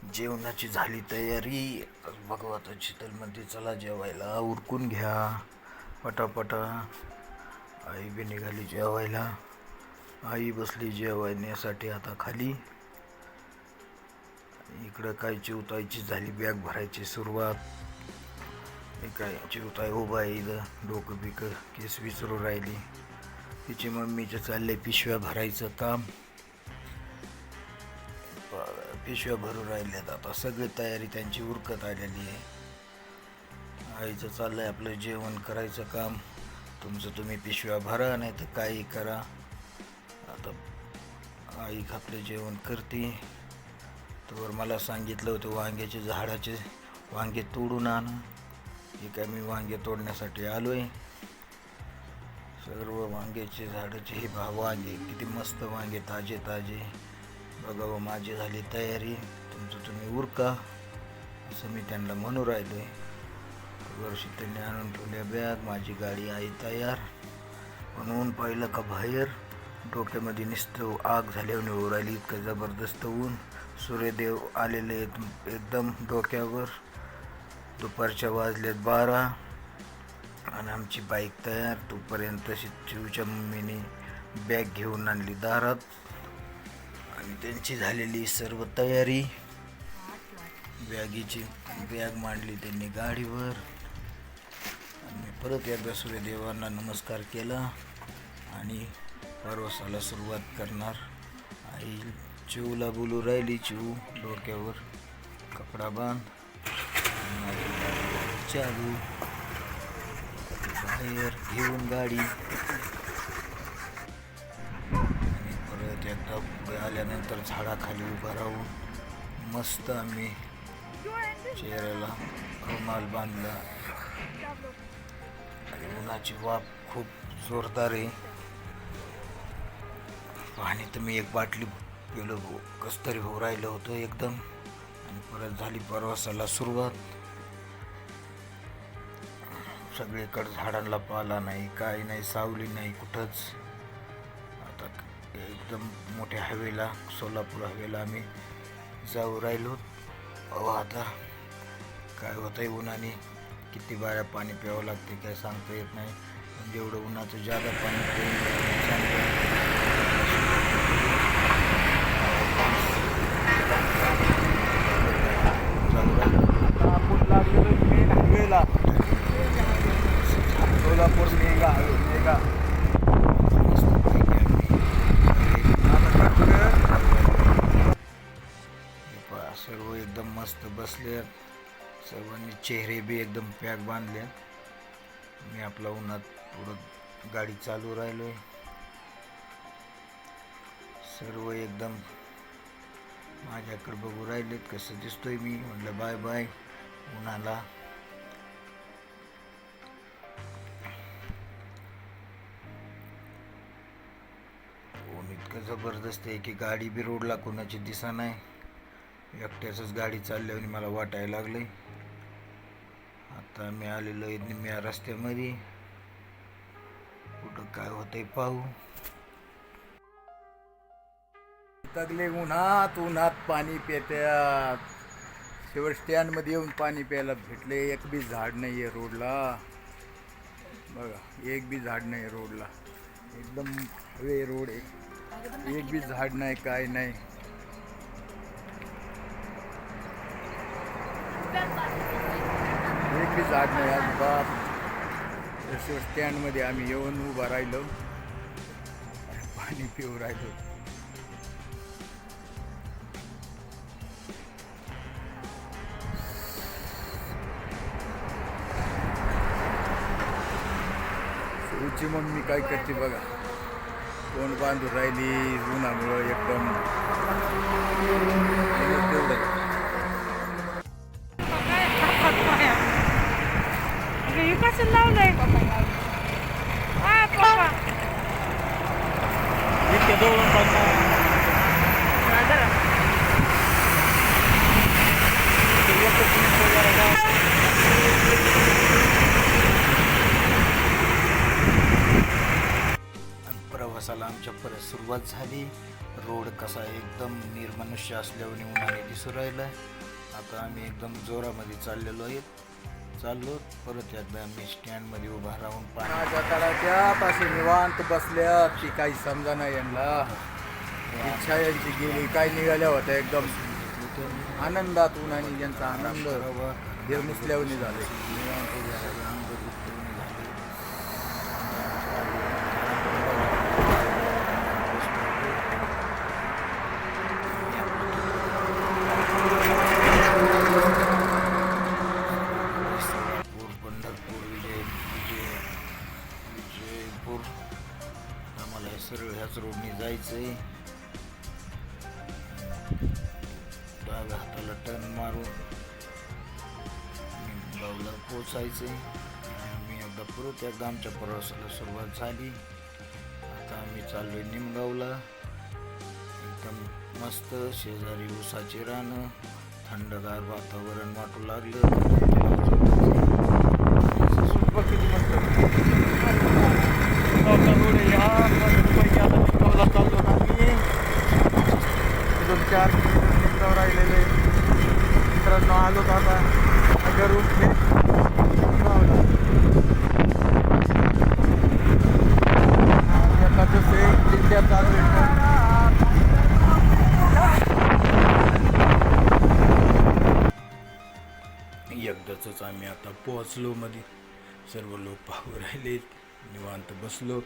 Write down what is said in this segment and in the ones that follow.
जेवणाची झाली तयारी. भगवत शीतल म्हणते चला जेवायला, उरकून घ्या पटापटा. आई बी निघाली जेवायला. आई बसली जेवण्यासाठी आता खाली. इकडं काय चिवतायची झाली, बॅग भरायची सुरुवात. काय चिवताय उभा आहे इथं, डोकं बिकं केस विसरू राहिली. तिची मम्मीचं चाललंय पिशव्या भरायचं काम. पिशव्या भरू राहिल्यात आता, सगळी तयारी त्यांची उरकत आलेली आहे. आईचं चाललंय आपलं जेवण करायचं काम. तुमचं तुम्ही पिशव्या भरा, नाही तर काही करा. आता आई आपलं जेवण करते. तर मला सांगितलं होतं वांग्याचे झाडाचे वांगे तोडून आण. हे काय मी वांगे तोडण्यासाठी आलो आहे. सर्व वांग्याचे झाडाचे हे वांगे किती मस्त वांगे, ताजे ताजे. बघा माझी झाली तयारी, तुमचं तुम्ही उरका असं मी त्यांना म्हणू राहिलो आहे. वर्षी त्यांनी आणून ठेवल्या बॅग. माझी गाडी आहे तयार. म्हणून पाहिलं का बाहेर डोक्यामध्ये नुसतं आग झाल्यावर उभं राहिली. इतकं जबरदस्त ऊन. सूर्यदेव आलेले आहेत एकदम डोक्यावर. दुपारच्या वाजल्यात 12 आणि आमची बाईक तयार. तोपर्यंत चिवच्या मम्मीने बॅग घेऊन आणली दारात आणि त्यांची झालेली सर्व तयारी. बॅगीची बॅग मांडली त्यांनी गाडीवर. आणि परत एकदा सूर्यदेवांना नमस्कार केला आणि प्रवासाला सुरुवात करणार. आई चिवला बोलू राहिली, चिव डोक्यावर कपडा बांध. चालू बाहेर घेऊन गाडी. आणि परत एकदा पुढे आल्यानंतर झाडाखाली उभं राहून मस्त आम्ही चेहऱ्याला रुमाल बांधला. आणि उन्हाची वाफ खूप जोरदार आहे. पाणी तर मी एक बाटली पिलो, कसं तरी होऊ राहिलं होतं एकदम. आणि परत झाली प्रवासाला सुरुवात. सगळीकडे झाडांना पाला नाही, काही नाही, सावली नाही कुठंच. आता एकदम मोठ्या हवेला, सोलापूर हवेला आम्ही जाऊ राहिलो. आता काय होतंय उन्हाने, किती बाऱ्या पाणी प्यावं लागते काय सांगता येत नाही. पण जेवढं उन्हाचं जादा पाणी हवेला सोलापूर मेगा मेगा सर्व एकदम मस्त बसले. सर्वांनी चेहरे बी एकदम पॅक बांधले. मी आपला उन्हात थोडं गाडी चालू राहिलोय. सर्व एकदम माझ्याकडे बघू राहिलेत कसं दिसतोय मी. म्हटलं बाय बाय उन्हाला. ऊन इतकं जबरदस्त आहे की गाडी बी रोडला कोणाची दिसा नाही. एकट्याच गाडी चालल्यावर मला वाटायला लागलंय. आता मी आलेलो आहे निम्म्या रस्त्यामध्ये. कुठं काय होतंय पाहू. तगले उन्हात पाणी पित्यात. शेवट स्टँडमध्ये येऊन पाणी प्यायला भेटले. एक बी झाड नाही आहे रोडला. बघा एक बी झाड नाही रोडला. एकदम हवे रोड आहे. एक बी झाड नाही, काय नाही. एक बी झाड नाही अजिबात. शेवट स्टँडमध्ये आम्ही येऊन उभा राहिलो, पाणी पिऊ राहिलो. चिवची मम्मी काय करते बघा. तोंड बांधून राहिली उन्हामुळं एकदम. तेवढं कसं लावलंय इतके दोन प्रवासाला आमच्या परत सुरुवात झाली. रोड कसा एकदम निर्मनुष्य असल्याने उन्हाने दिसू राहिला. आता आम्ही एकदम जोरामध्ये चाललेलो चाललो. परत एकदा आम्ही स्टँडमध्ये उभा राहून माझ्या तळाच्या पाशी निवांत बसल्या ती काही समजा नाही यांना. इच्छा यांची गेली काय निघाल्या होत्या एकदम आनंदात उन्हाने यांचा आनंद हिरमुसल्यावणी झाले. पंढरपूर विजयपूर आम्हाला सरळ ह्याच रोडने जायचंय. डाव्या हाताला टर्न मारून निमगावला पोचायचंय. आम्ही परत एकदा आमच्या प्रवासाला सुरुवात झाली. आता आम्ही चाललोय निमगावला. एकदम मस्त शेजारी ऊसाची रानं, थंडगार वातावरण वाटू लागलं. किती मस्त रोड आहे हा. मस्तपैकी आता निमगावला चाललो आम्ही. 4 किलोमीटर निमगाव राहिलेले. मित्रांनो आलो आता घरून निमगावला. आता जसे दिंड्या चालू आहे. एकदाच आम्ही आता पोहोचलो. मध्ये सर्व लोक पाहू राहिले. निवांत बसलो.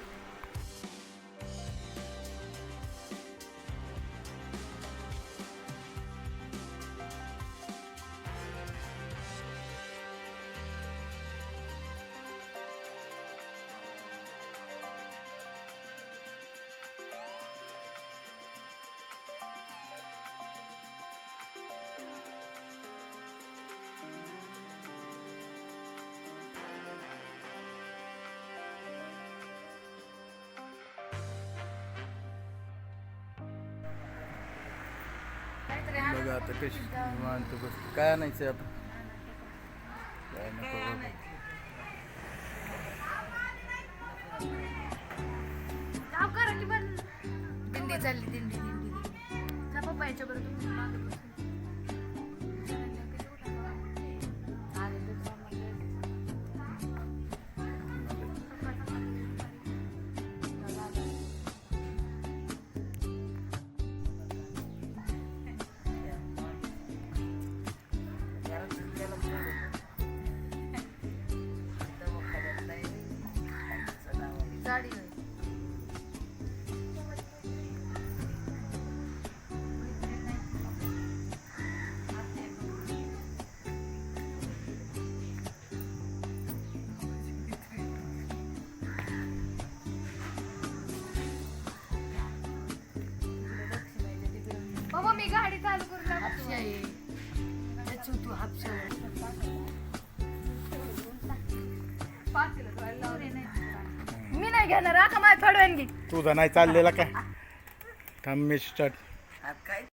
बघा आता कशी निवांत बस. काय आणायचं आता काय नको बाबा. दिंडी चालली दिंडी दिंडी पप्पा याच्या बरोबर गाडी बाबा मी गाडी चालू करून हापशा आहे त्याची तू हापशा मी नाही घेणार का माझ्या थोड्या तुझा नाही चाललेला काय. थांब मी स्टार्ट.